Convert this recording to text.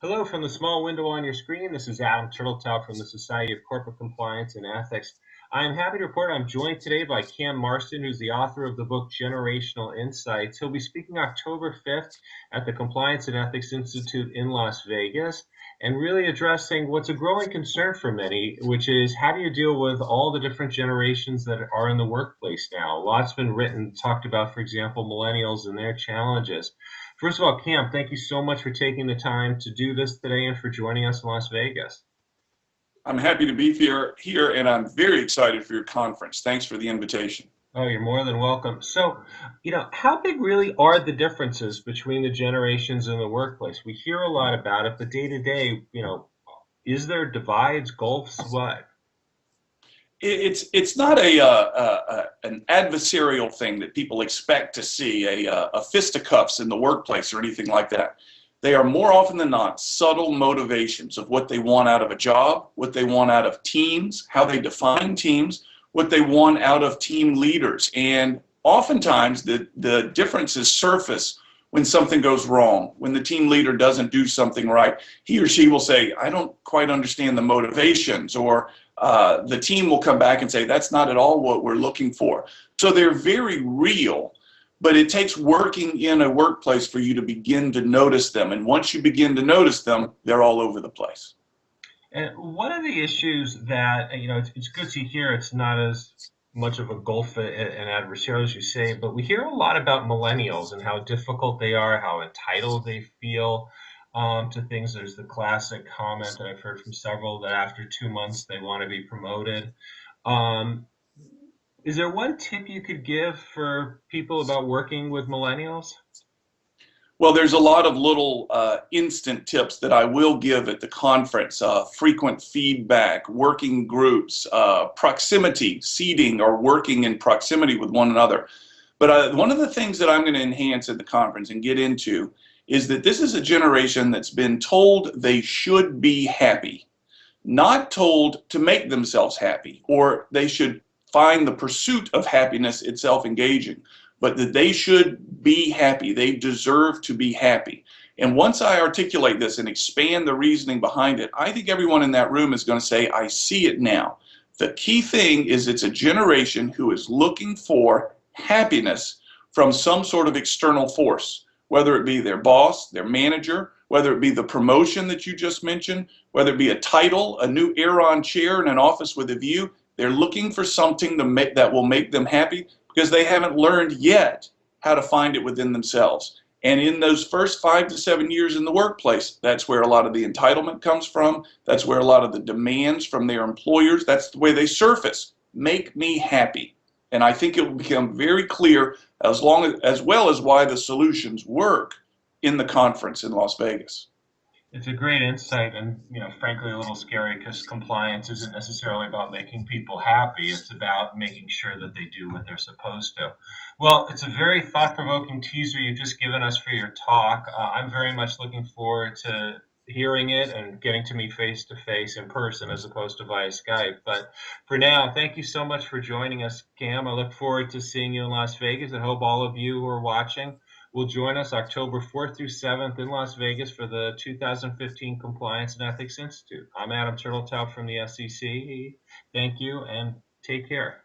Hello from the small window on your screen. This is Adam Turtletop from the Society of Corporate Compliance and Ethics. I am happy to report I'm joined today by Cam Marston, who's the author of the book Generational Insights. He'll be speaking October 5th at the Compliance and Ethics Institute in Las Vegas and really addressing what's a growing concern for many, which is how do you deal with all the different generations that are in the workplace now? Lots been written, talked about, for example, millennials and their challenges. First of all, Cam, thank you so much for taking the time to do this today and for joining us in Las Vegas. I'm happy to be here, and I'm very excited for your conference. Thanks for the invitation. Oh, you're more than welcome. So, how big really are the differences between the generations in the workplace? We hear a lot about it, but day to day, is there divides, gulfs, what? It's not an adversarial thing that people expect to see, a fisticuffs in the workplace or anything like that. They are more often than not subtle motivations of what they want out of a job, what they want out of teams, how they define teams, what they want out of team leaders. And oftentimes the differences surface when something goes wrong, when the team leader doesn't do something right. He or she will say, I don't quite understand the motivations, or the team will come back and say, that's not at all what we're looking for. So they're very real, but it takes working in a workplace for you to begin to notice them. And once you begin to notice them, they're all over the place. And one of the issues that, it's good to hear it's not as much of a gulf and adversarial as you say, but we hear a lot about millennials and how difficult they are, how entitled they feel to things. There's the classic comment that I've heard from several that after 2 months they want to be promoted. Um, is there one tip you could give for people about working with millennials? Well, there's a lot of little instant tips that I will give at the conference. Frequent feedback, working groups, proximity, seating or working in proximity with one another. But one of the things that I'm going to enhance at the conference and get into is that this is a generation that's been told they should be happy, not told to make themselves happy, or they should find the pursuit of happiness itself engaging, but that they should be happy. They deserve to be happy. And once I articulate this and expand the reasoning behind it, I think everyone in that room is going to say, I see it now. The key thing is it's a generation who is looking for happiness from some sort of external force, whether it be their boss, their manager, whether it be the promotion that you just mentioned, whether it be a title, a new Aeron chair in an office with a view. They're looking for something that will make them happy because they haven't learned yet how to find it within themselves. And in those first 5 to 7 years in the workplace, that's where a lot of the entitlement comes from. That's where a lot of the demands from their employers, that's the way they surface. Make me happy. And I think it will become very clear as well as why the solutions work in the conference in Las Vegas. It's a great insight and, frankly, a little scary because compliance isn't necessarily about making people happy. It's about making sure that they do what they're supposed to. Well, it's a very thought-provoking teaser you've just given us for your talk. I'm very much looking forward to hearing it and getting to meet face to face in person as opposed to via Skype. But for now, thank you so much for joining us, Cam. I look forward to seeing you in Las Vegas. I hope all of you who are watching will join us October 4th through 7th in Las Vegas for the 2015 Compliance and Ethics Institute. I'm Adam Turtletop from the SEC. Thank you and take care.